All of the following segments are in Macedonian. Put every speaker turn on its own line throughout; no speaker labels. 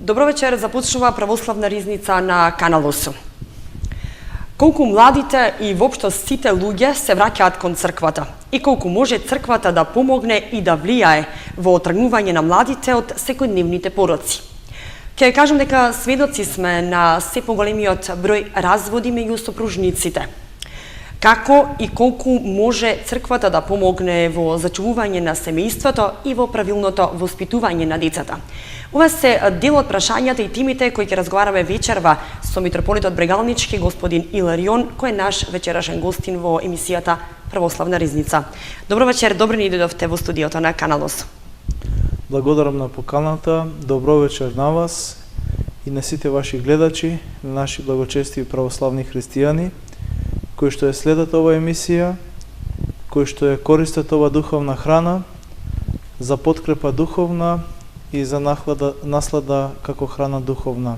Добро вечер, започнува Православна ризница на Канал 8. Колку младите и воопшто сите луѓе се враќаат кон црквата и колку може црквата да помогне и да влијае во отргнување на младите од секојдневните пороци. Ќе кажам дека сведоци сме на се поголемиот број разводи меѓу сопружниците. Како и колку може црквата да помогне во зачувување на семејството и во правилното воспитување на децата? Ова се дел од прашањата и темите кои ќе разговараме вечерва со митрополитот Брегалнички, господин Иларион, кој е наш вечерашен гостин во емисијата Православна ризница. Добро вечер, добро ни дојдовте во студиото на Канал 8.
Благодарам на поканата, добро вечер на вас и на сите ваши гледачи, на наши благочестиви православни христијани, кои што ја следат ова емисија, кои што ја користат ова духовна храна за подкрепа духовна и за наслада како храна духовна.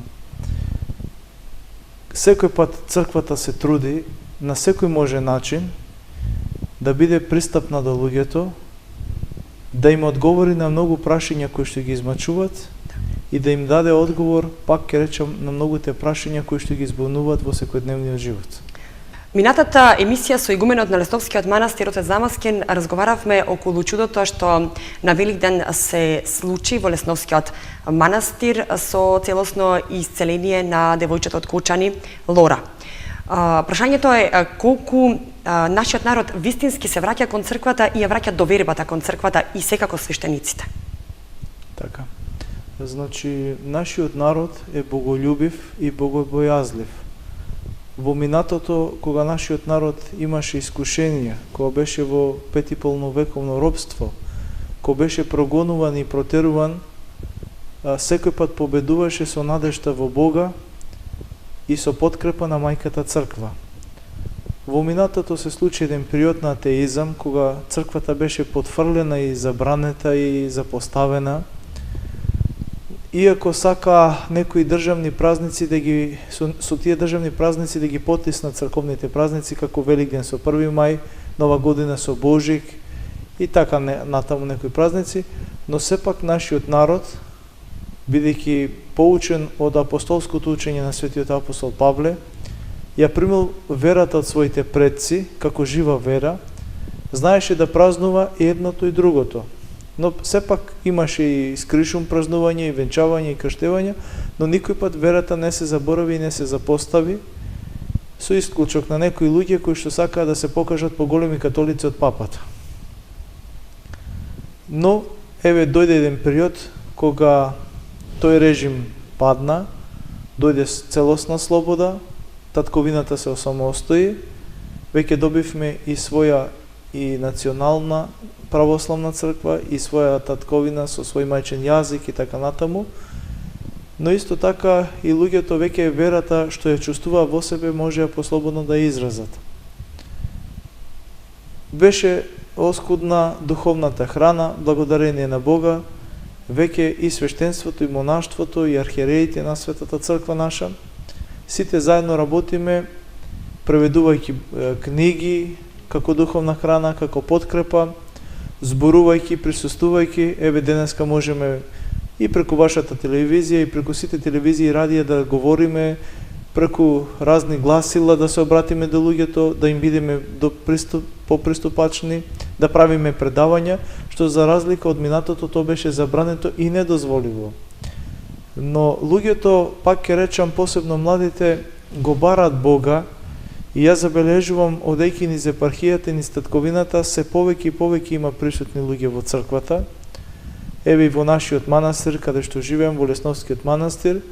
Секој пат црквата се труди на секој може начин да биде пристапна до луѓето, да им одговори на многу прашања кои што ги измачуваат и да им даде одговор, пак ќе речам, на многуте прашања кои што ги избунуваат во секојдневниот живот.
Минатата емисија со игуменот на Лестовскиот манастир отец Дамаскен разговаравме околу чудото што на Великден се случи во Лесновскиот манастир со целосно исцеление на девојчето од Кочани Лора. Прашањето е колку нашиот народ вистински се враќа кон црквата и ја враќа довербата кон црквата и секако свештениците.
Така. Значи, нашиот народ е боголюбив и богобојазлив. Во минатото, кога нашиот народ имаше искушенија, кога беше во петиполновековно робство, кога беше прогонуван и протеруван, секој пат победуваше со надежта во Бога и со подкрепа на мајката црква. Во минатото се случи еден период на атеизам, кога црквата беше потфрлена и забранета и запоставена. Иако сака некои државни празници да ги со тие државни празници да ги потиснат црковните празници како Великден со 1 мај, Нова година со Божик и така натаму некои празници, но сепак нашиот народ, бидејќи поучен од апостолското учење на светиот апостол Павле, ја примил верата од своите предци како жива вера, знаеше да празнува и едното и другото. Но сепак имаше и скришум празнување, и венчавање, и крштевање, но никој пат верата не се заборави и не се запостави, со исклучок на некои луѓе кои што сакаат да се покажат поголеми католици од папата. Но, еве, дојде еден период кога тој режим падна, дојде целосна слобода, татковината се осамостои, веќе добивме и своја и национална православна црква и своја татковина со свој мајчин јазик и така натаму, но исто така и луѓето веќе верата што ја чувствува во себе може ја послободно да ја изразат. Беше оскудна духовната храна, благодарение на Бога, веќе и свештенството и монаштвото и архиереите на Светата црква наша, сите заедно работиме, преведувајќи книги како духовна храна, како подкрепа, зборувајќи, присуствувајќи. Еве денеска можеме и преку вашата телевизија и преку сите телевизии и радија да говориме, преку разни гласила да се обратиме до луѓето, да им бидеме поприступачни, да правиме предавања, што за разлика од минатото тоа беше забрането и недозволиво. Но луѓето, пак ќе речам, посебно младите, го барат Бога. И јас забележувам, одејќи низ епархијата и низ татковината, се повеќе и повеќе има присутни луѓе во црквата. Еве и во нашиот манастир, каде што живеам, во Лесновскиот манастир,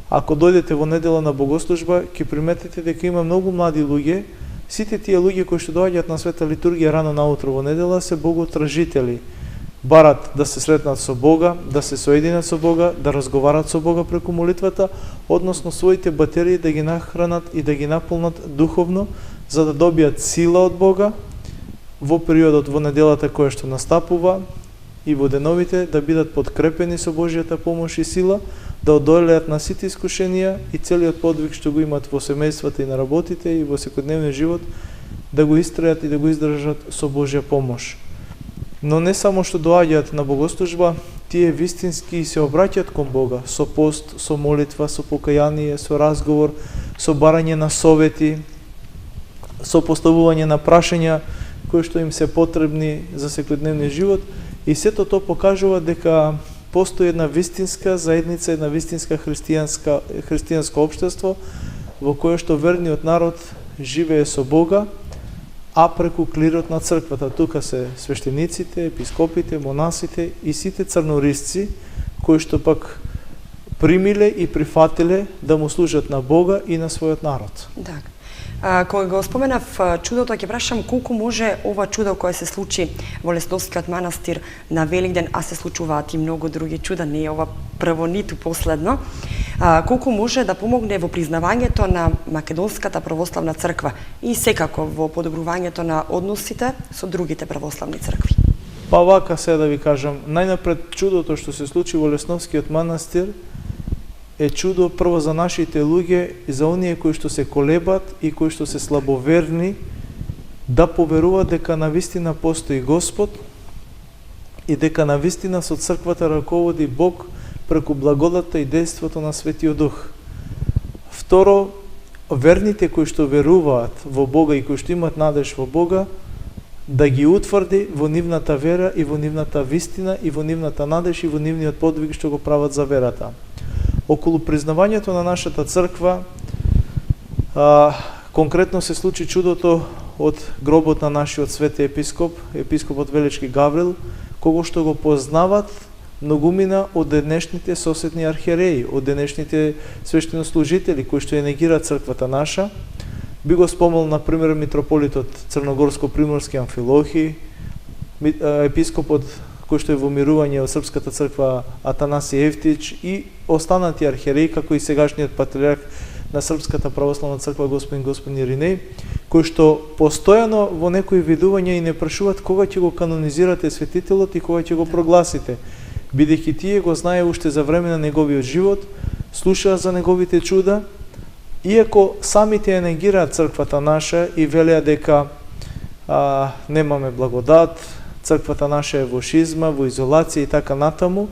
ако дојдете во недела на богослужба, ќе приметите дека има многу млади луѓе. Сите тие луѓе кои што доаѓаат на света литургија рано наутро во недела се боготражители. Барат да се сретнат со Бога, да се соединат со Бога, да разговарат со Бога преку молитвата, односно своите батерии да ги нахранат и да ги наполнат духовно, за да добијат сила од Бога во периодот во неделата која што настапува и во деновите, да бидат подкрепени со Божјата помош и сила, да одолеат на сите искушенија и целиот подвиг што го имат во семејствата и на работите и во секојдневниот живот, да го истрајат и да го издржат со Божја помош. Но не само што доаѓаат на богослужба, тие вистински се обраќаат кон Бога со пост, со молитва, со покаяние, со разговор, со барање на совети, со поставување на прашања кои што им се потребни за секојдневниот живот, и сето тоа покажува дека постои една вистинска заедница, една вистинска христијанско општество во кое што верниот народ живее со Бога, а преку клирот на црквата. Тука се свештениците, епископите, монасите и сите црнорисци кои што пак примиле и прифатиле да му служат на Бога и на својот народ.
Так. Кога го споменав чудото, ќе прашам колку може ова чудо кое се случи во Лесновскиот манастир на Великден, а се случуваат и многу други чуда, не е ова прво ниту последно, колку може да помогне во признавањето на Македонската православна црква и секако во подобрувањето на односите со другите православни цркви?
Па вака се да ви кажам, најнапред чудото што се случи во Лесновскиот манастир е чудо прво за нашите луѓе и за оние кои што се колебат и кои што се слабоверни да поверуваат дека навистина постои Господ и дека навистина со црквата раководи Бог преку благодата и дејството на Светиот Дух. Второ, верните кои што веруваат во Бога и кои што имаат надеж во Бога, да ги утврди во нивната вера и во нивната вистина и во нивната надеж и во нивниот подвиг што го прават за верата. Околу признавањето на нашата црква, конкретно се случи чудото од гробот на нашиот свети епископот Велички Гаврил, кого што го познават многумина од денешните соседни архиереи, од денешните свештенослужители кои што ја негираат црквата наша. Би го спомнал, например, митрополитот Црногорско-приморски Амфилохи, епископот кој што е во мирување во Српската црква Атанаси Евтич и останати архиереи, како и сегашниот патриарх на Српската православна црква господин Иринеј, кои што постојано во некои видувања и не прашуваат кога ќе го канонизирате светителот и кога ќе го прогласите, бидејќи тие го знае уште за време на неговиот живот, слушаа за неговите чуда, иако самите ја негираат црквата наша и велеа дека немаме благодат, црквата наша е во шизма, во изолација и така натаму,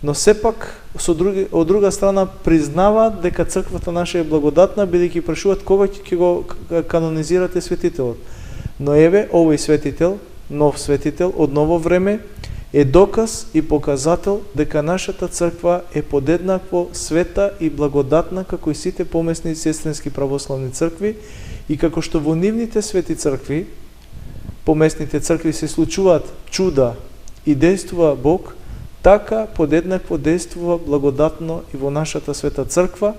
но сепак од друга страна признаваат дека црквата наша е благодатна, бидејќи прашуваат кога ќе го канонизирате светителот. Но еве овој светител, нов светител од ново време, е доказ и показател дека нашата црква е подеднакво света и благодатна како и сите помесни сестрински православни цркви, и како што во нивните свети цркви, помесните цркви се случуваат чуда и действува Бог, така подеднакво действува благодатно и во нашата света црква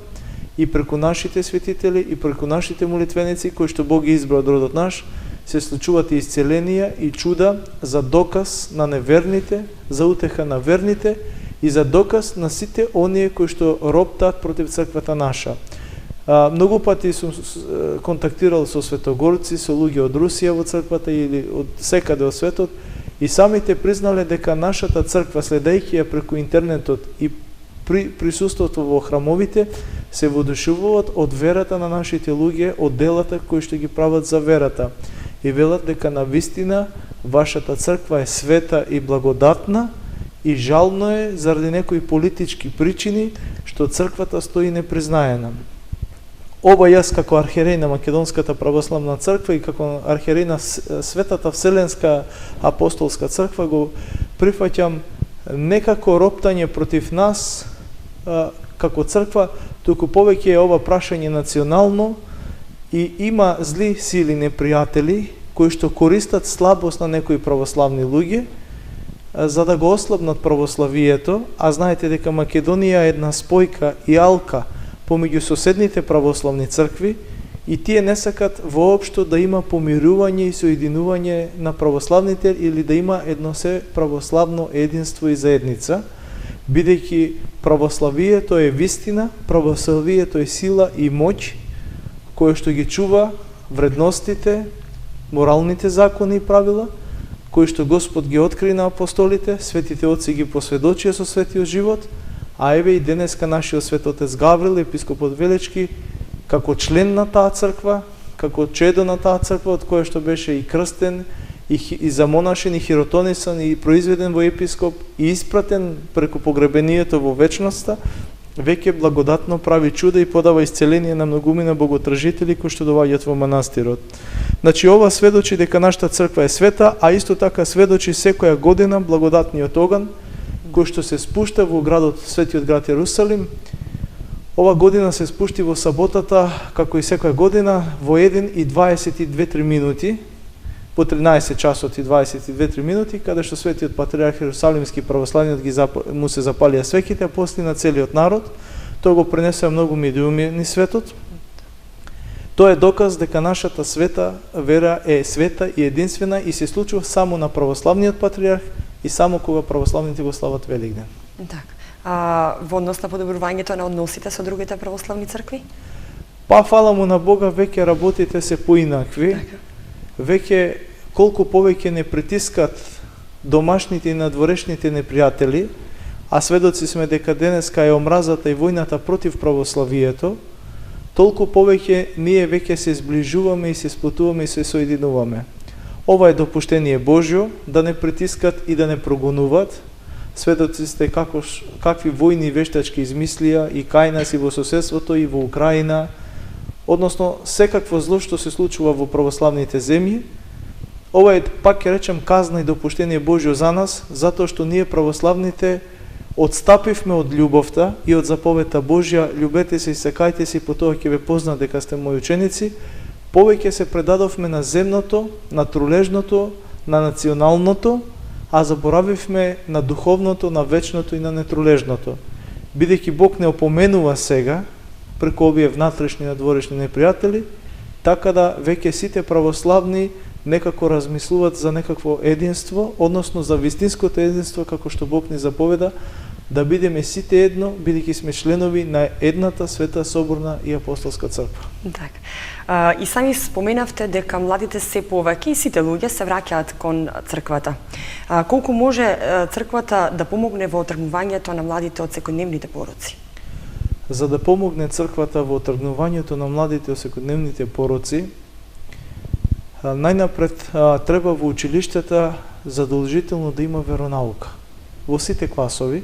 и преку нашите светители и преку нашите молитвеници кои што Бог ги избра од родот наш, се случуваат и исцеленија и чуда за доказ на неверните, за утеха на верните и за доказ на сите оние кои што роптаат против црквата наша. Многу пати сум контактирал со светогорци, со луѓе од Русија во црквата или од секаде во светот, и самите признале дека нашата црква, следејќи ја преку интернетот и присуството во храмовите, се воодушевуваат од верата на нашите луѓе, од делата кои што ги прават за верата. И велат дека навистина вашата црква е света и благодатна, и жално е заради некои политички причини што црквата стои непризнаена. Оба јас како архиерей на Македонската православна црква и како архиерей на Светата Вселенска апостолска црква го прифаќам некако роптање против нас како црква, туку повеќе е ова прашање национално и има зли сили непријатели кои што користат слабост на некои православни луѓе за да го ослабнат православието, а знаете дека Македонија е една спојка и алка помеѓу соседните православни цркви и тие не сакат воопшто да има помирување и соединување на православните или да има едно се православно единство и заедница, бидејќи православието е вистина, православието е сила и моќ која што ги чува вредностите, моралните закони и правила, кои што Господ ги откри на апостолите, светите отци ги посведочија со светиот живот, а еве и денеска нашиот светотец Гаврил, епископот Велички, како член на таа црква, како чедо на таа црква, од која што беше и крстен и замонашен и хиротонисан и произведен во епископ и испратен преку погребението во вечноста, веќе благодатно прави чуда и подава исцеление на многумина боготражители кои што доаѓаат во манастирот. Значи ова сведочи дека нашата црква е света, а исто така сведочи секоја година благодатниот оган кој што се спушта во градот, светиот град Јерусалим. Ова година се спушти во саботата, како и секоја година, во 1:22 минути, по 13 часот и 22 минути, каде што светиот патриарх Јерусалимски православниот му се запалија свеќите, а после на целиот народ. Тоа го пренесува многу медиуми ни светот. Тоа е доказ дека нашата света вера е света и единствена и се случува само на православниот патриарх и само кога православните го слават Великден.
Така. Во однос на подобрувањето на односите со другите православни цркви?
Па фала му на Бога, веќе работите се поинакви.
Така.
Веќе колку повеќе не притискат домашните и надворешните непријатели, а сведоци сме дека денеска е омразата и војната против православието, толку повеќе ние веќе се зближуваме и се сплотуваме и се соединуваме. Ова е допуштение Божјо, да не притискат и да не прогонуват. Сведоци сте какви војни вештачки измислија и кај нас и во соседството и во Украина, односно секакво зло што се случува во православните земји. Ова е, пак ќе речем, казна и допуштение Божјо за нас, затоа што ние православните отстапивме од љубовта и од заповета Божја, љубете се и сакајте се, по тоа ќе ве позна дека сте мои ученици. Повеќе се предадовме на земното, на трулежното, на националното, а заборавивме на духовното, на вечното и на нетрулежното. Бидејќи Бог не опоменува сега, преку овие внатрешни и надворешни непријатели, така да веќе сите православни некако размислуваат за некакво единство, односно за вистинското единство, како што Бог ни заповеда, да бидеме сите едно, бидејќи сме членови на едната света соборна и апостолска црква.
Так. И сами споменавте дека младите се повеќе и сите луѓе се враќаат кон црквата. Колку може црквата да помогне во отргнувањето на младите од секојдневните пороци?
За да помогне црквата во отргнувањето на младите од секојдневните пороци, најнапред треба во училиштата задолжително да има веронаука во сите класови,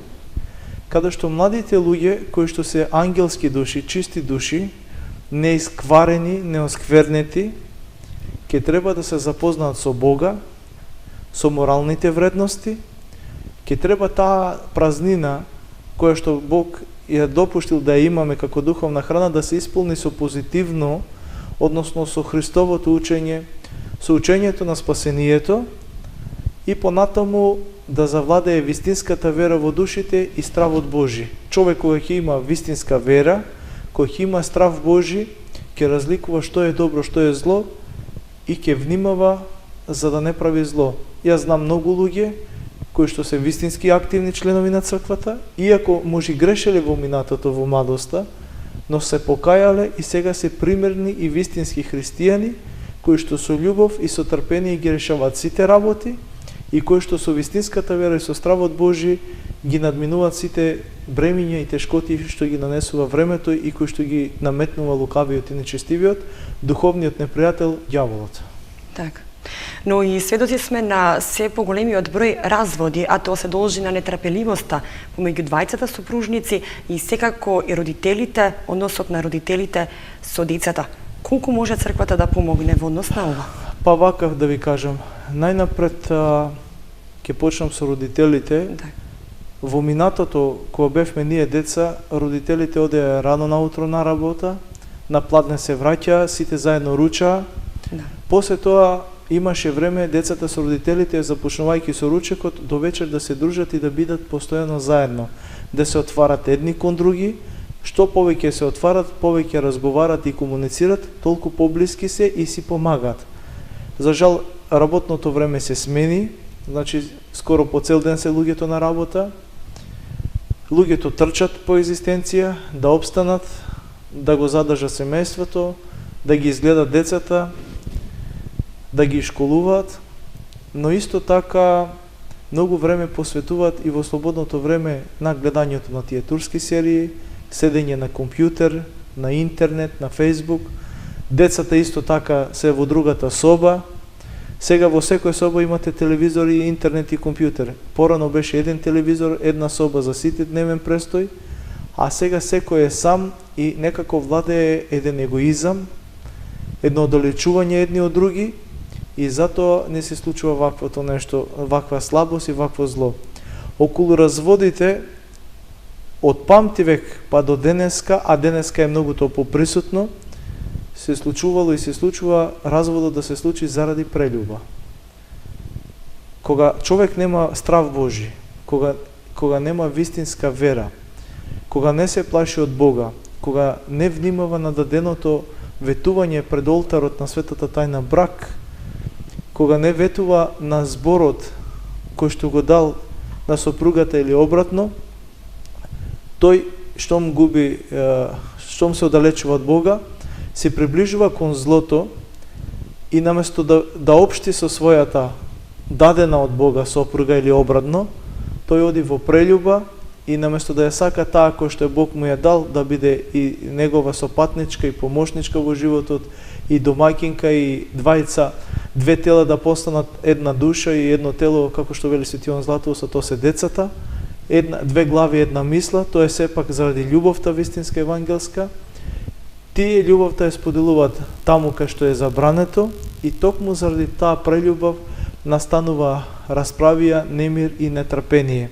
каде што младите луѓе кои што се ангелски души, чисти души, неискварени, неосквернети, ќе треба да се запознаат со Бога, со моралните вредности, ќе треба таа празнина која што Бог ја допуштил да ја имаме како духовна храна да се исполни со позитивно, односно со Христовото учење, со учењето на спасението и понатаму да завладее вистинската вера во душите и стравот Божи. Човек кој ќе има вистинска вера, кој ќе има страв Божи, ќе разликува што е добро, што е зло и ќе внимава за да не прави зло. Јас знам многу луѓе кои што се вистински активни членови на црквата, иако може грешеле во минатото, во младоста, но се покајале и сега се примерни и вистински христијани, кои што со љубов и со трпение ги решаваат сите работи и кои што со вистинската вера и со стравот Божи ги надминуваат сите бремиња и тешкоти што ги нанесува времето и кои што ги наметнува лукавиот и нечестивиот, духовниот непријател, ѓаволот.
Так. Но и сведоци сме на се поголемиот број разводи, а тоа се должи на нетрпеливоста помеѓу двајцата сопружници и секако и родителите, односот на родителите со децата. Колку може црквата да помогне во однос на ова?
Па вакав да ви кажам, најнапред ќе почнам со родителите.
Да.
Во минатото, кога бевме ние деца, родителите одеа рано наутро на работа, на пладне се враќаа, сите заедно ручаа.
Да.
После тоа имаше време децата со родителите, започнувајќи со ручекот, до вечер да се дружат и да бидат постојано заедно, да се отварат едни кон други. Што повеќе се отварат, повеќе разговарат и комуницират, толку поблиски се и си помагаат. За жал, работното време се смени, значи скоро по цел ден се луѓето на работа. Луѓето трчат по екзистенција, да обстанат, да го задржат семејството, да ги изгледат децата, да ги школуваат, но исто така многу време посветуваат и во слободното време на гледањето на тие турски серии, седење на компјутер, на интернет, на Фейсбук. Децата исто така се во другата соба, Сега во секоја соба имате телевизори, интернет и компјутер. Порано беше еден телевизор, една соба за сите дневен престој, а сега секој е сам и некако владее еден егоизам, едно оддалечување едни од други, и затоа не се случува ваквото нешто, ваква слабост и вакво зло. Околу разводите од памтивек па до денеска, а денеска е многу тоа поприсутно, се случувало и се случува разводот да се случи заради прелюба. Кога човек нема страв Божи, кога нема вистинска вера, кога не се плаши од Бога, кога не внимава на даденото ветување пред олтарот на светата тајна брак, кога не ветува на зборот кој што го дал на сопругата или обратно, тој штом се оддалечува од Бога, се приближува кон злото и наместо да општи со својата дадена од Бога сопруга или обратно, тој оди во прелюба и наместо да ја сака таа кој што Бог му ја дал да биде и негова сопатничка и помошничка во животот, и домаќинка, и две тела да постанат една душа и едно тело, како што вели Свети Јован Златоуст, тоа се децата, две глави, една мисла, тоа е сепак заради љубовта вистинска евангелска. Тие љубовта ја споделуваат таму кај што е забрането и токму заради таа прелюбов настанува расправија, немир и нетрпение.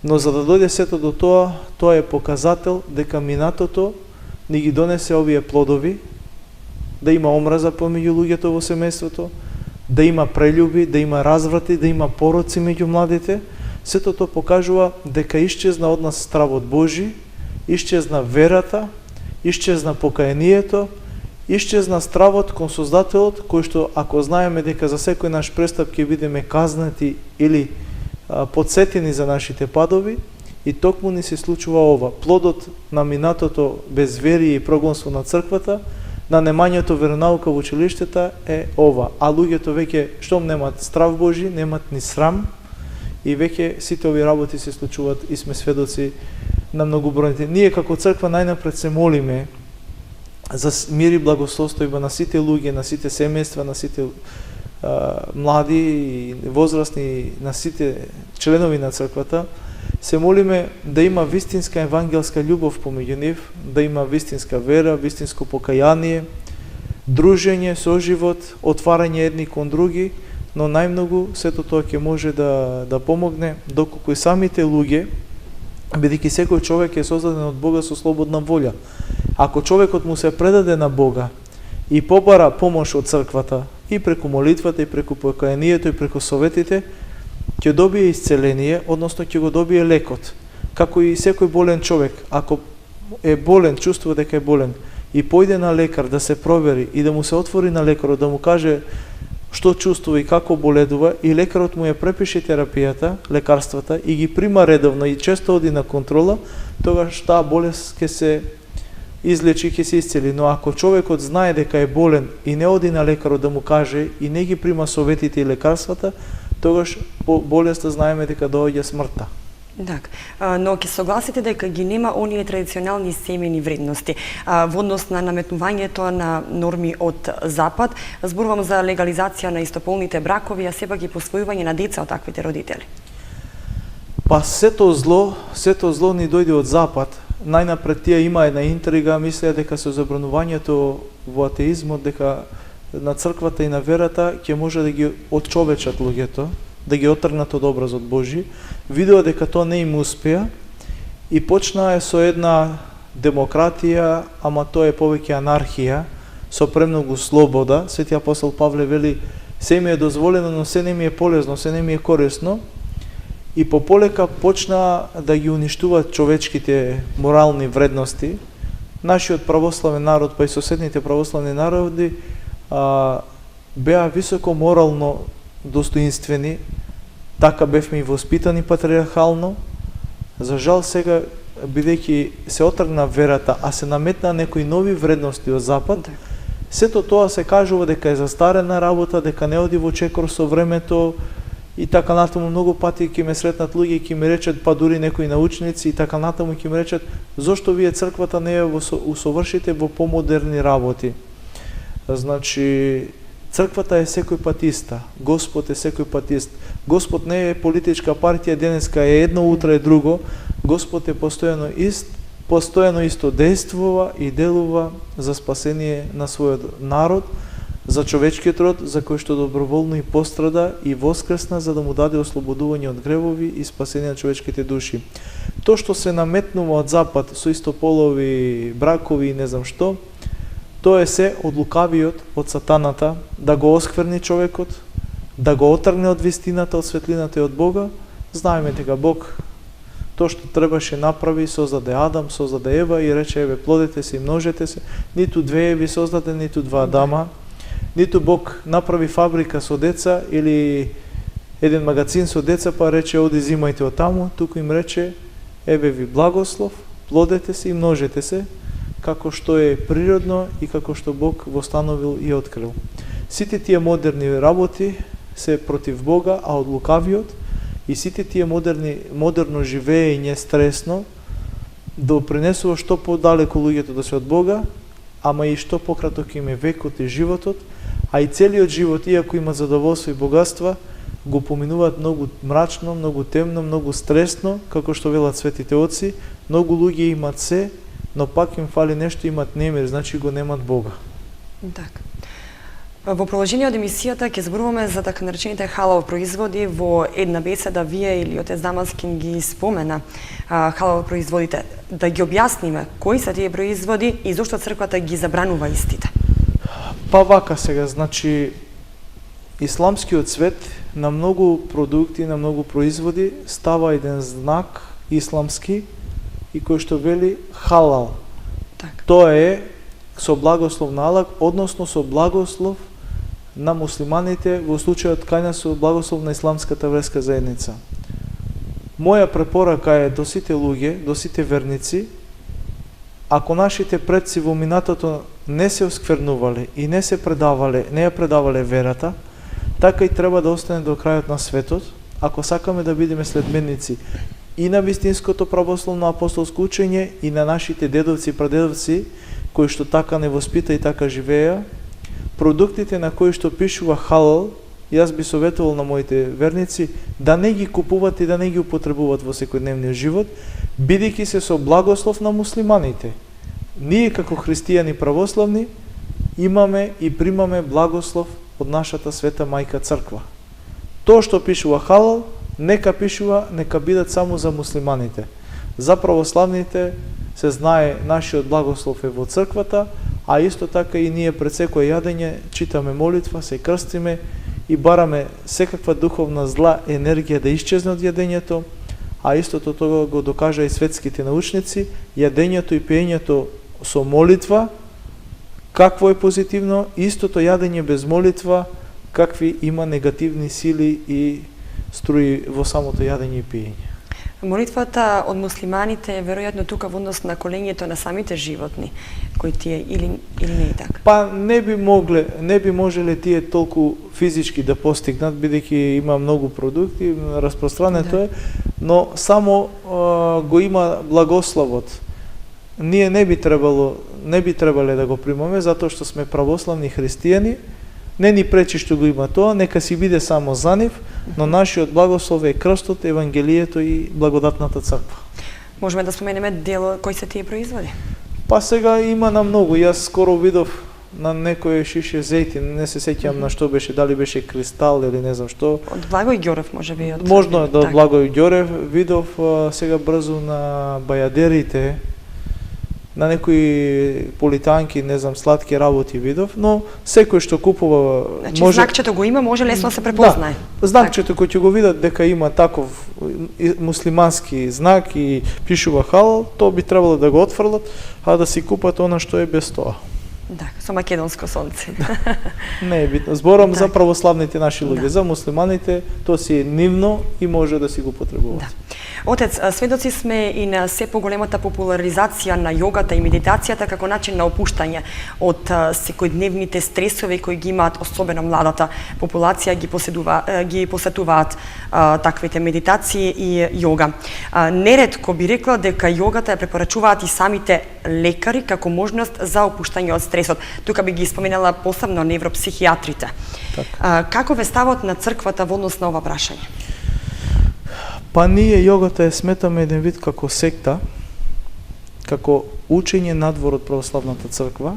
Но за да дојде сето до тоа е показател дека минатото ни ги донесе овие плодови, да има омраза помеѓу луѓето во семејството, да има прелюби, да има разврати, да има пороци меѓу младите. Сето тоа покажува дека исчезна од нас стравот Божи, исчезна верата, исчезна покајанието, исчезна стравот кон Создателот, кој што ако знаеме дека за секој наш престап ќе бидеме казнати или подсетени за нашите падови, и токму ни се случува ова. Плодот на минатото безверие и прогонство на црквата, на немањето веронаука во училиштата е ова. А луѓето веќе штом немат страв Божи, немат ни срам, и веќе сите овие работи се случуваат и сме сведоци на многобројните. Ние како црква најнапред се молиме за мир и благословство на сите луѓе, на сите семејства, на сите млади и возрастни, на сите членови на црквата. Се молиме да има вистинска евангелска љубов помеѓу нив, да има вистинска вера, вистинско покаяние, дружење, соживот, отварање едни кон други, но најмногу сето тоа ќе може да помогне доколку и самите луѓе, бидејќи секој човек е создаден од Бога со слободна волја. Ако човекот му се предаде на Бога и побара помош од црквата, и преку молитвата, и преку покаянието, и преку советите, ќе добие исцеление, односно ќе го добие лекот. Како и секој болен човек, ако е болен, чувствува дека е болен, и појде на лекар да се провери и да му се отвори на лекарот, да му каже што чувствува и како боледува, и лекарот му ја препише терапијата, лекарствата, и ги прима редовно и често оди на контрола, тогаш таа болест ќе се излечи, ќе се исцели. Но ако човекот знае дека е болен и не оди на лекарот да му каже и не ги прима советите и лекарствата, тогаш по болеста знаеме дека доаѓа смртта.
Так, но ќе согласите дека ги нема оние традиционални семени вредности во однос на наметнувањето на норми од Запад. Зборувам за легализација на истополните бракови, а сепак и посвојување на деца од таквите родители.
Па сето зло ни дојде од Запад. Најнапред тие има една интрига, мислеа дека со забранувањето во атеизмот, дека на црквата и на верата ќе може да ги отчовечат луѓето, да ги отргнат од образот Божи. Видеа дека тоа не им успеа и почнаа со една демократија, ама тоа е повеќе анархија, со премногу слобода. Свети апостол Павле вели: се ми е дозволено, но се не ми е полезно, се не ми е корисно. И пополека почнаа да ги уништуваат човечките морални вредности. Нашиот православен народ, па и соседните православни народи, беа високо морално достоинствени, така бевме и воспитани патриархално. За жал сега, бидејќи се отргна верата, а се наметна некои нови вредности од Запад, сето тоа се кажува дека е застарена работа, дека не оди во чекор со времето и така натаму. Многу пати ќе ме сретнат луѓе и ќе ми речат, па дури некои научници и така натаму ќе ми речат: зошто вие црквата не ја усовршите во помодерни работи? Значи, Црквата е секој пат иста, Господ е секој пат ист. Господ не е политичка партија, денеска е едно, утре е друго. Господ е постојано ист, постојано исто действува и делува за спасение на својот народ, за човечкиот род, за кој што доброволно и пострада и воскресна, за да му даде ослободување од гревови и спасение на човечките души. То што се наметнува од запад со истополови бракови и не знам што, тоа е се од лукавиот, од сатаната, да го оскверни човекот, да го отргне од вистината, од светлината и од Бога. Знаеме дека Бог тоа што требаше направи, создаде Адам, создаде Ева и рече, еве, плодете се и множете се. Ниту две Еви создаде, ниту два Адама. Ниту Бог направи фабрика со деца или еден магазин со деца, па рече, оди зимајте од таму, туку им рече, еве ви благослов, плодете се и множете се, како што е природно и како што Бог востановил и открил. Сите тие модерни работи се против Бога, а од лукавиот, и сите тие модерно живеење стресно допринесува што подалеку луѓето да се од Бога, ама и што пократок им е векот и животот, а и целиот живот, иако има задоволство и богатства, го поминуваат многу мрачно, многу темно, многу стресно, како што велат светите отци. Многу луѓе имат се, но пак им фали нешто, имат немир, значи го немат Бога.
Така. Во продолжение од емисијата ќе зборуваме за така наречените халал производи. Во една беседа вие или отец Дамаскин ги спомена халал производите. Да ги објасниме кои се тие производи и зошто црквата ги забранува истите.
Па вака сега, значи исламскиот свет на многу продукти, на многу производи става еден знак исламски и кој што вели халал.
Так.
Тоа е со благослов на Аллах, односно со благослов на муслиманите, во случајот кај нас со благослов на исламската верска заедница. Моја препорака е до сите луѓе, до сите верници, ако нашите предци во минатото не се осквернувале и не се предавале, не ја предавале верата, така и треба да остане до крајот на светот, ако сакаме да бидеме следбеници и на вистинското православно апостолско учење и на нашите дедовци и прадедовци, кои што така не воспита и така живееа. Продуктите на кои што пишува халал, јас би советувал на моите верници да не ги купуват и да не ги употребуваат во секојдневниот живот, бидејќи се со благослов на муслиманите. Ние како христијани православни имаме и примаме благослов од нашата света мајка црква. Тоа што пишува халал, нека пишува, нека бидат само за муслиманите. За православните се знае нашиот благослов е во црквата, а исто така и ние пред секој јадење читаме молитва, се крстиме и бараме секаква духовна зла енергија да исчезне од јадењето, а истото тоа го докажа и светските научници, јадењето и пиењето со молитва, какво е позитивно, истото јадење без молитва, какви има негативни сили и струи во самото јадење и пиење.
Молитвата од муслиманите е веројатно тука во однос на колењето на самите животни, кои тие или не е така?
Па не би можеле тие толку физички да постигнат, бидејќи има многу продукти, распространето е, но само го има благословот. Ние не би требале да го примаме, затоа што сме православни христијани. Не ни пречи што го има тоа, нека си биде само за нив, но нашиот благослов е крстот, Евангелието и благодатната црква.
Можеме да споменеме дел кои се тие производи?
Па сега има на многу. Јас скоро видов на некој шише зејтин, не се сеќам на што беше, дали беше кристал или не знам што.
Од Благој Ѓорев можеби од.
Можно да од Благој Ѓорев видов сега брзо на бајадерите, на некои политанки, не знам, сладки работи видов, но секој што купува
значи,
може...
знакчето го има, може лесно да се препознае.
Да, знакчето кој ќе го видат дека има таков муслимански знак и пишува халал, тоа би требало да го отфрлат, а да си купат она што е без тоа.
Да, со македонско сонце.
Не е битно. Зборам за православните наши луѓе, за муслиманите, тоа си е нивно и може да си го потребуваат.
Да. Отец, сведоци сме и на се поголемата популаризација на јогата и медитацијата како начин на опуштање од секојдневните стресови кои ги имаат особено младата популација, ги посетуваат таквите медитации и јога. Неретко би рекла дека јогата ја препорачуваат и самите лекари како можност за опуштање од стресот. Тука би ги споменала посебно невропсихијатрите. Каков е ставот на црквата во однос на ова прашање?
Па ние јогата ја сметаме еден вид како секта, како учење надвор од православната црква,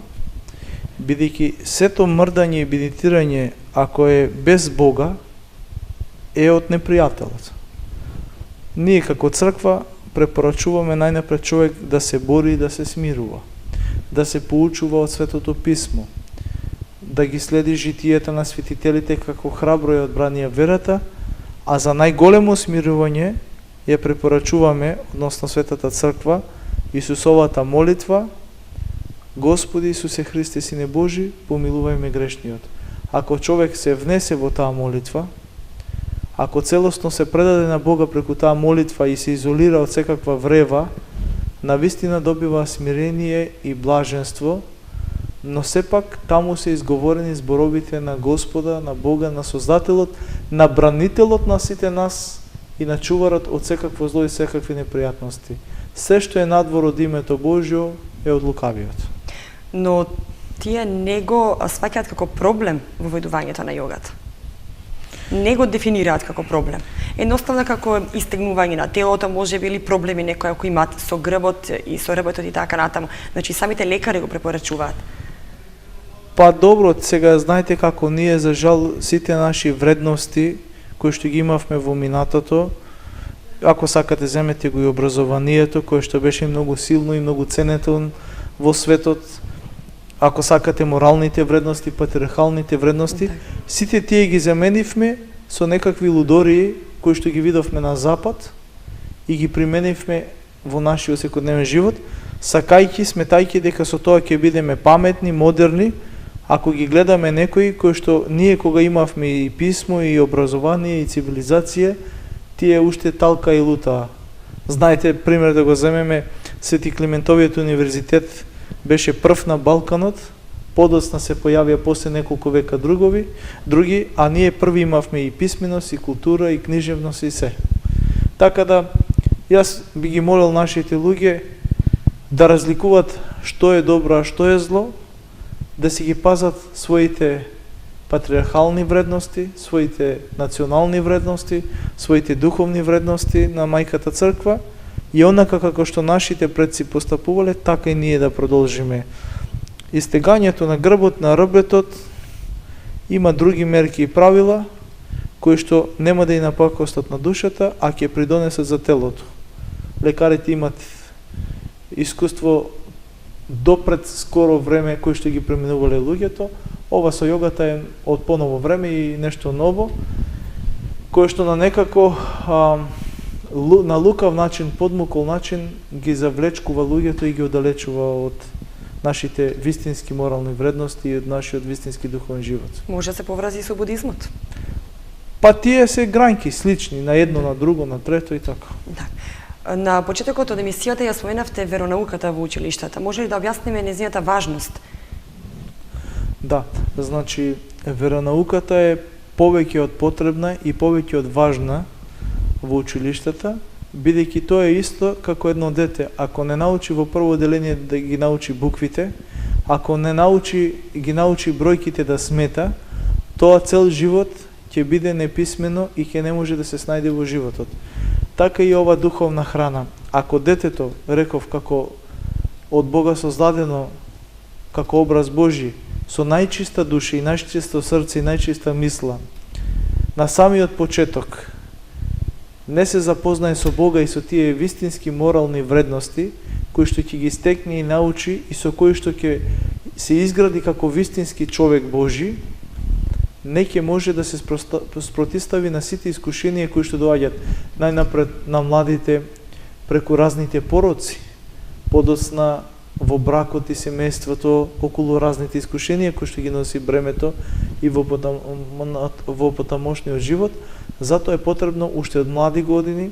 бидејќи сето мрдање и медитирање, ако е без Бога, е од непријателот. Ние како црква препорачуваме најнапред човек да се бори и да се смирува, да се поучува од Светото Писмо, да ги следи житието на светителите како храбро ја одбранија верата, а за најголемо смирување ја препорачуваме, односно Светата Црква, Исусовата молитва: Господи Исусе Христе, Сине Божи, помилувај ме грешниот. Ако човек се внесе во таа молитва, ако целосно се предаде на Бога преку таа молитва и се изолира од секаква врева, навистина добива смирение и блаженство, но сепак таму се изговорени зборовите на Господа, на Бога, на Создателот, на бранителот на сите нас и на чуварот од секакво зло и секакви непријатности. Се што е надвор од името Божјо е од лукавиот.
Но тие не го сваќаат како проблем во војдувањето на јогата. Не го дефинираат како проблем. Едноставно како истегнување на телото, може би или проблеми некои ако имаат со грбот и со работот и така натаму. Значи самите лекари го препорачуваат.
Па добро, сега знаете како ние за жал сите наши вредности кои што ги имавме во минатото, ако сакате земете го и образованието кое што беше многу силно и многу ценетно во светот, ако сакате моралните вредности, патриархалните вредности, сите тие ги заменивме со некакви лудории кои што ги видовме на запад и ги применивме во нашиот секојдневен живот, сакајќи, сметајќи дека со тоа ќе бидеме паметни, модерни, ако ги гледаме некои кои што ние кога имавме и писмо, и образование, и цивилизација, тие уште талка и лута. Знаете, пример да го земеме, Свети Климентовиот универзитет беше прв на Балканот, подоцна се појавија после неколку века други, а ние први имавме и писменост, и култура, и книжевност, и се. Така да, јас би ги молил нашите луѓе да разликуваат што е добро, а што е зло, да си ги пазат своите патриархални вредности, своите национални вредности, своите духовни вредности на Мајката Црква и онака како што нашите предци постапувале, така и ние да продолжиме. Истегањето на грбот, на ребретот, има други мерки и правила, кои што нема да и напакостат на душата, а ќе придонесат за телото. Лекарите имат искуство допред скоро време кои што ги преминувале луѓето. Ова со јогата е од поново време и нешто ново, кое што на некако на лукав начин, подмукол начин ги завлечкува луѓето и ги оддалечува од нашите вистински морални вредности и од нашиот вистински духовен живот.
Може да се поврази со будизмот?
Па тие се грањки слични, на едно, на друго, на трето и така.
Да. На почетокот од емисијата ја споменавте веронауката во училиштата. Може ли да објасниме нејзината важност?
Да, значи веронауката е повеќе од потребна и повеќе од важна во училиштата, бидејќи тоа е исто како едно дете. Ако не научи во прво деление да ги научи буквите, ако не ги научи бројките да смета, тоа цел живот ќе биде неписмено и ќе не може да се снајде во животот. Така и ова духовна храна. Ако детето, реков, како од Бога создадено, како образ Божи, со најчиста душа и најчисто срце и најчиста мисла, на самиот почеток, не се запознае со Бога и со тие вистински морални вредности, кои што ќе ги стекне и научи и со кои што ќе се изгради како вистински човек Божи, не ќе може да се спротистави на сите искушенија кои што доаѓаат најнапред на младите преку разните пороци, подоцна во бракот и семејството, околу разните искушенија кои што ги носи бремето и во потамошниот живот. Затоа е потребно уште од млади години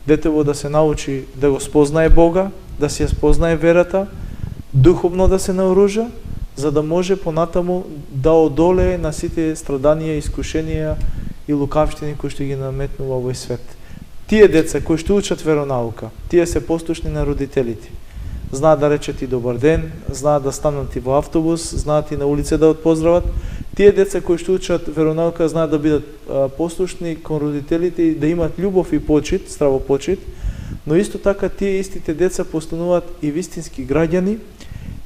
детево да се научи да го спознае Бога, да се ја спознае верата, духовно да се наоружа, за да може понатаму да одолее на сите страданија, искушенија и лукавштини кои што ги наметнува овој свет. Тие деца кои што учат веронаука, тие се послушни на родителите. знаат да речат и добар ден, знаат да станат и во автобус, знаат и на улица да отпоздрават. Тие деца кои што учат веронаука знаат да бидат послушни кон родителите и да имат љубов и почит, здраво почит, но исто така тие истите деца постануваат и вистински граѓани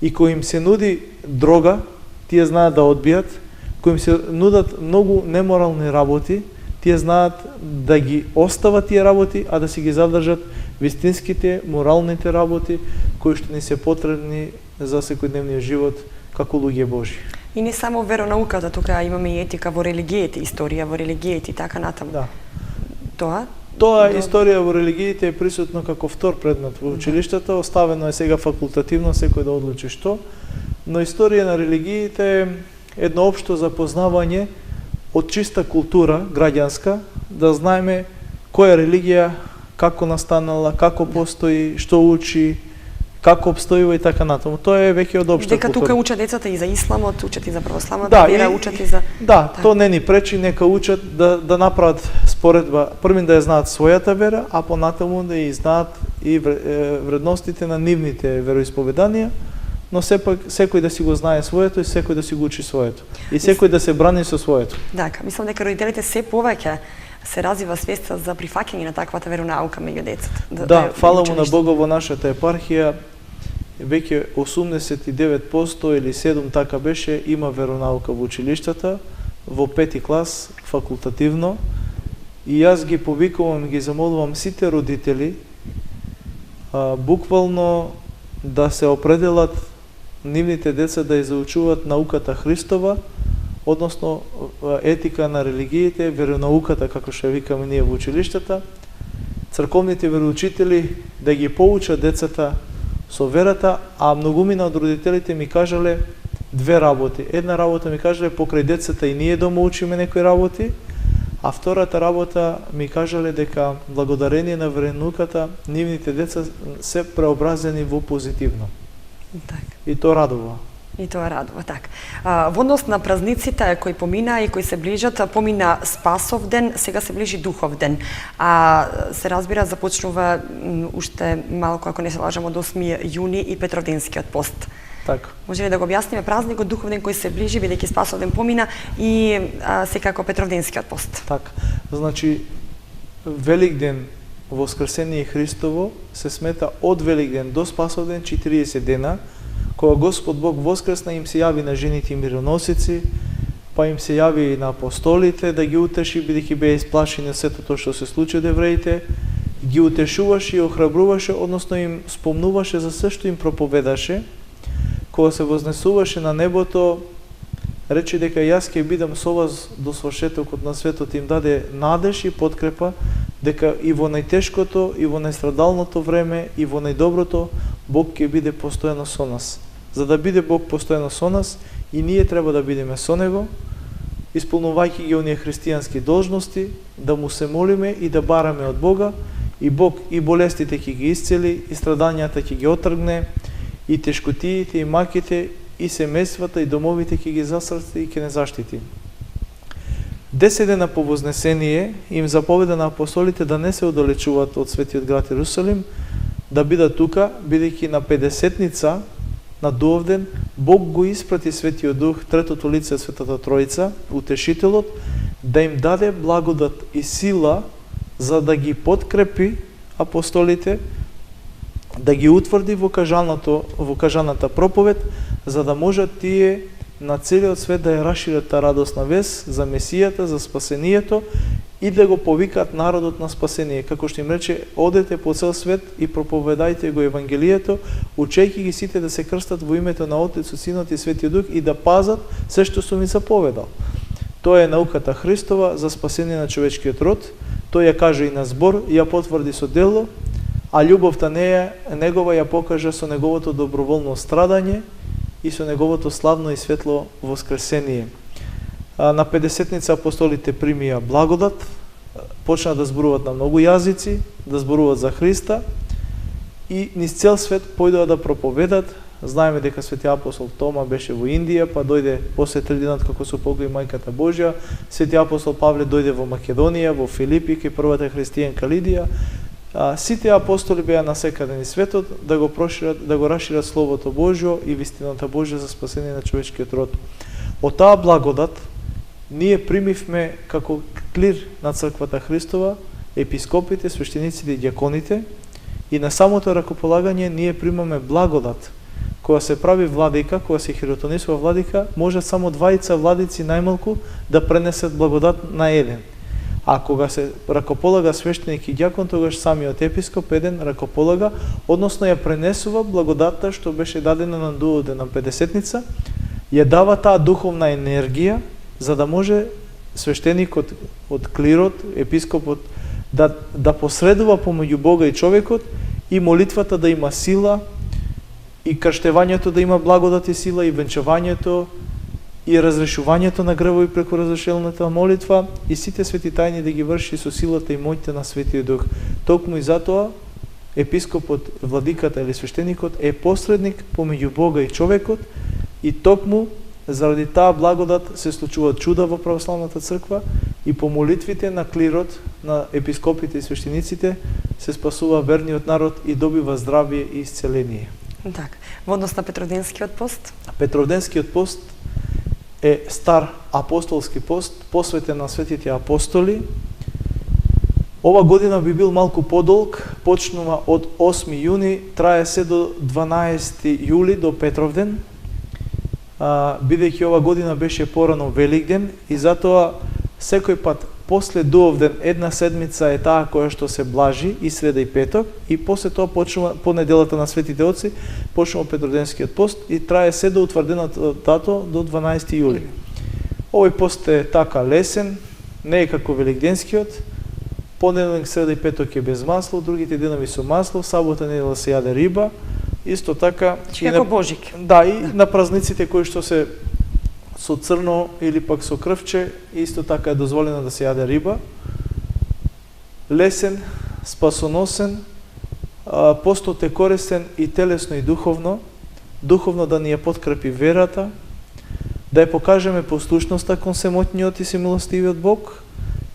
и кои им се нуди дрога, тие знаат да одбијат, кои им се нудат многу неморални работи, тие знаат да ги остават тие работи, а да си ги задржат вистинските, моралните работи кои што ни се потребни за секојдневниот живот како луѓе Божи.
И не само веронауката, тука имаме и етика во религиите, историја во религиите и така натаму.
Да.
Тоа
историја во религиите е присутно како втор предмет во училиштата, оставено е сега факултативно секој да одлучи што, но историја на религиите е едно општо запознавање од чиста култура граѓанска, да знаеме која религија, како настанала, како постои, што учи, како обстојува и така натаму. Тоа е веќе од општа
дека
култура.
тука учат децата и за исламот, учат и за православната вера, учат и за...
Да, тоа не ни пречи, нека учат да направат споредба, првин да ја знаат својата вера, а понатаму да ја знаат и вредностите на нивните вероисповеданија, но сепак секој да си го знае своето и секој да си го учи своето. И секој да се брани со своето.
Така, мислам дека родителите се повеќе се развива свеста за прифаќање на таквата веронаука меѓу децата.
Да, фала му на Бога во нашата епархија, веќе 89% или 7 така беше, има веронаука во училиштата, во 5 клас, факултативно. И јас ги повикувам и ги замолувам сите родители буквално да се определат нивните деца да ја заучуваат науката Христова, односно етика на религиите, веронауката, како што викаме ние во училиштата, црковните вероучители да ги поучат децата со верата, а многумина од родителите ми кажале две работи. Една работа ми кажале покрај децата и ние дома учиме некои работи, а втората работа ми кажале дека благодарение на веронауката нивните деца се преобразени во позитивно.
Так.
И тоа радува.
И тоа радува, така. Во однос на празниците кои помина и кои се ближат, помина Спасов ден, сега се ближи Духов ден. Се разбира, започнува уште малку, ако не се лажам, од 8 јуни и Петровденскиот пост.
Така.
Може ли да го објасниме празникот Духов ден кој се ближи, бидејќи Спасов ден помина и секако Петровденскиот пост?
Така. Значи, Велик ден, Воскресение Христово, се смета од Велик ден до Спасов ден 40 дена, кога Господ Бог воскресна, им се јави на жените и мироносици, па им се јави и на апостолите да ги утеши, бидејќи беа исплашени од сето тоа што се случи од евреите, ги утешуваше и охрабруваше, односно им спомнуваше за се што им проповедаше. Кога се вознесуваше на небото, рече дека јас ќе бидам со вас до свршетокот на светот, им даде надеж и подкрепа дека и во најтешкото, и во најстрадалното време, и во најдоброто, Бог ќе биде постојано со нас. За да биде Бог постојано со нас, и ние треба да бидеме со Него, исполнувајќи ги оние христијански должности, да му се молиме и да бараме од Бога, и Бог и болестите ќе ги исцели, и страдањата ќе ги отргне, и тешкотиите, и маките, и семејствата, и домовите ќе ги засрати и ќе не заштити. 10 дена по Вознесение им заповеда на апостолите да не се оддалечуваат од светиот град Ерусалим, да бидат тука, бидејќи на 50-ница на Духовден Бог го испрати Светиот Дух, третото лице Светата Троица, утешителот, да им даде благодат и сила за да ги подкрепи апостолите, да ги утврди во кажаната проповед, за да можат тие на целиот свет да ја расшират та радосна вест за Месијата, за спасението и да го повикаат народот на спасение. Како што им рече, одете по цел свет и проповедајте го Евангелието, учејќи ги сите да се крстат во името на Отецот, Синот и Светиот Дух и да пазат се што сум ви заповедал. Тоа е науката Христова за спасение на човечкиот род. Тој ја каже и на збор, ја потврди со дело, а љубовта негова ја покажа со неговото доброволно страдање и со неговото славно и светло воскресение. На 50-ница апостолите примија благодат, почнаа да зборуваат на многу јазици, да зборуваат за Христа и низ цел свет појдоа да проповедат. Знаеме дека свети апостол Тома беше во Индија, па дојде после 3 денот како се погледа мајката Божја. Свети апостол Павле дојде во Македонија, во Филипи, кај првата христијанка Лидија. Сите апостоли беа насекаде низ светот да го прошират, да го расшират Словото Божјо и вистината Божја за спасение на човечкиот род. Од таа благодат ние примивме како клир на црквата Христова, епископите, свештениците и дјаконите, и на самото ракополагање ние примаме благодат. Кога се прави владика, кога се хиротонисува владика, можат само двајца владици најмалку да пренесат благодат на еден. А кога се ракополага свештеник и дјакон, тогаш самиот епископ еден ракополага, односно ја пренесува благодатта што беше дадена на дуоде на Педесетница, ја дава таа духовна енергија, за да може свештеникот од клирот, епископот, да посредува помеѓу Бога и човекот, и молитвата да има сила, и крштевањето да има благодат и сила, и венчавањето, и разрешувањето на гревови преку разрешителната молитва, и сите свети тајни да ги врши со силата и моќта на Светиот Дух. Токму и затоа епископот, владиката или свештеникот е посредник помеѓу Бога и човекот, и токму заради таа благодат се случуваат чуда во православната црква, и по молитвите на клирот, на епископите и свештениците се спасува верниот народ и добива здравие и исцеление.
Так, во однос на Петровденскиот пост?
Петровденскиот пост е стар апостолски пост, посветен на светите апостоли. Ова година би бил малку подолг, почнува од 8 јуни, трае се до 12 јули, до Петровден, бидејќи ова година беше порано Великден, и затоа секој пат после Дуовден една седмица е таа која што се блажи, и среда и петок, и после тоа почнува по неделата на Светите Отци, почнува Петроденскиот пост и трае се до утврдената дата до 12 јули. Овој пост е така лесен, не е како Великденскиот. Понеделник, среда и петок е без масло, другите денови со масло, сабота, недела се јаде риба. Исто така
и како Божик.
Да, и на празниците кои што се со црно или пак со крвче, исто така е дозволено да се јаде риба. Лесен, спасоносен, постот е корисен и телесно и духовно. Духовно да ни ја подкрепи верата, да ја покажеме послушноста кон семоќниот и семилостивиот Бог,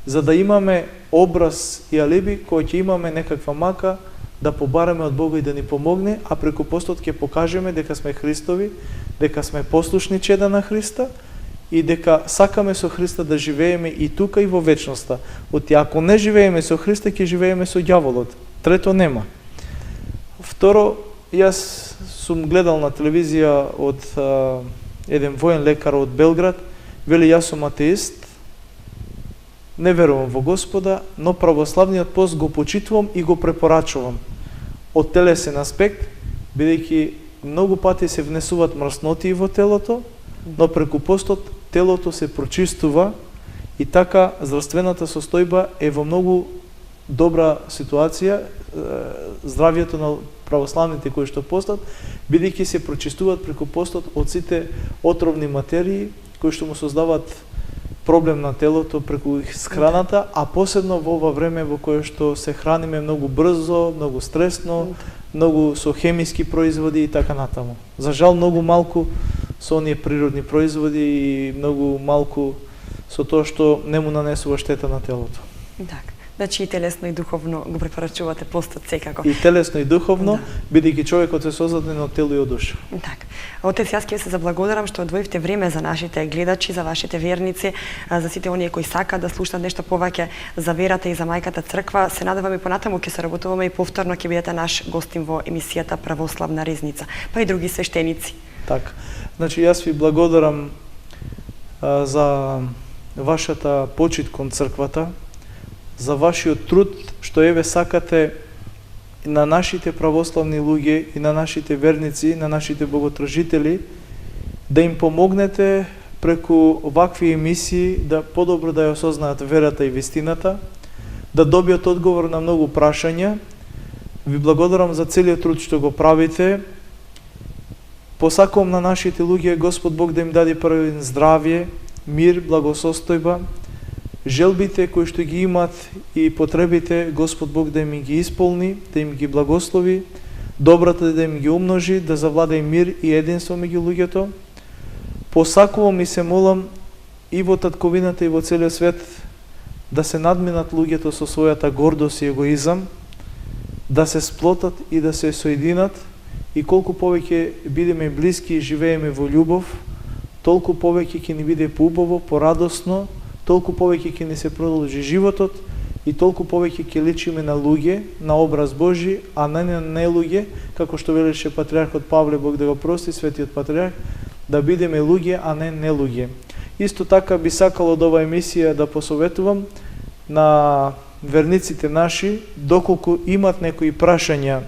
за да имаме образ и алиби кој ќе имаме некаква мака да побараме од Бога и да ни помогне, а преку постот ќе покажеме дека сме Христови, дека сме послушни чеда на Христа и дека сакаме со Христа да живееме и тука и во вечноста. Оти ако не живееме со Христа, ќе живееме со ѓаволот. Трето нема. Второ, јас сум гледал на телевизија од еден воен лекар од Белград, вели јас сум атеист, не верувам во Господа, но православниот пост го почитувам и го препорачувам. Од телесен аспект, бидејќи многу пати се внесуваат мрсноти во телото, но преку постот телото се прочистува и така здравствената состојба е во многу добра ситуација, здравието на православните кои што постат, бидејќи се прочистуваат преку постот од сите отровни материи кои што му создаваат проблем на телото преку храната, а посебно во ова време во кое што се храниме многу брзо, многу стресно, многу со хемиски производи и така натаму. За жал многу малку со оние природни производи и многу малку со тоа што не му нанесува штета на телото.
Так. Значи и телесно и духовно го препорачувате постот секако.
И телесно и духовно, бидејќи човекот е создаден од тело и од душа.
Так. Отец, јас ќе се заблагодарам што одвоивте време за нашите гледачи, за вашите верници, за сите оние кои сакаат да слушнат нешто повеќе за верата и за мајката црква. Се надевам и понатаму ќе се работуваме и повторно ќе бидете наш гостин во емисијата Православна ризница, па и други свештеници.
Так. Значи јас ви благодарам за вашата почит кон црквата, за вашиот труд што еве сакате на нашите православни луѓе и на нашите верници, на нашите боготражители, да им помогнете преку вакви емисии да подобро да ја осознаат верата и вистината, да добиат одговор на многу прашања. Ви благодарам за целиот труд што го правите. Посакувам на нашите луѓе Господ Бог да им даде првен здравје, мир, благосостојба, желбите кои што ги имат и потребите, Господ Бог да им ги исполни, да им ги благослови, добрата да им ги умножи, да завладе мир и единство меѓу луѓето. Посакувам и се молам и во татковината и во целиот свет да се надминат луѓето со својата гордост и егоизам, да се сплотат и да се соединат, и колку повеќе бидеме блиски и живееме во љубов, толку повеќе ќе ни биде поубаво, порадосно, толку повеќе ќе ни се продолжи животот и толку повеќе ќе личиме на луѓе, на образ Божи, а не на нелуѓе, како што велеше патриархот Павле, Бог да го прости, светиот патриарх, да бидеме луѓе, а не нелуѓе. Исто така би сакал од оваа емисија да посоветувам на верниците наши, доколку имат некои прашања,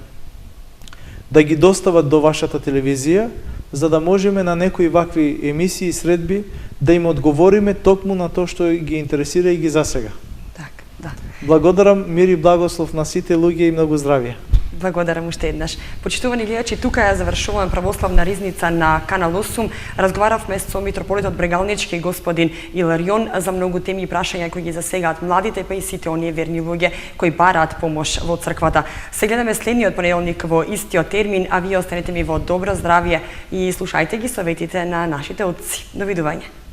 да ги достават до вашата телевизија, за да можеме на некои вакви емисии и средби да им одговориме токму на тоа што ги интересира и ги засега.
Так, да.
Благодарам, мир и благослов на сите луѓе и многу здравје.
Благодарам уште еднаш. Почитувани гледачи, тука ја завршуваме православна ризница на Канал 8. Разговаравме со митрополитот Брегалнички господин Иларион за многу теми и прашања кои ги засегаат младите, па и сите оние верни луѓе кои бараат помош во црквата. Се гледаме следниот понеделник во истиот термин, а вие останете ми во добро здравје и слушајте ги советите на нашите отци. Довидување.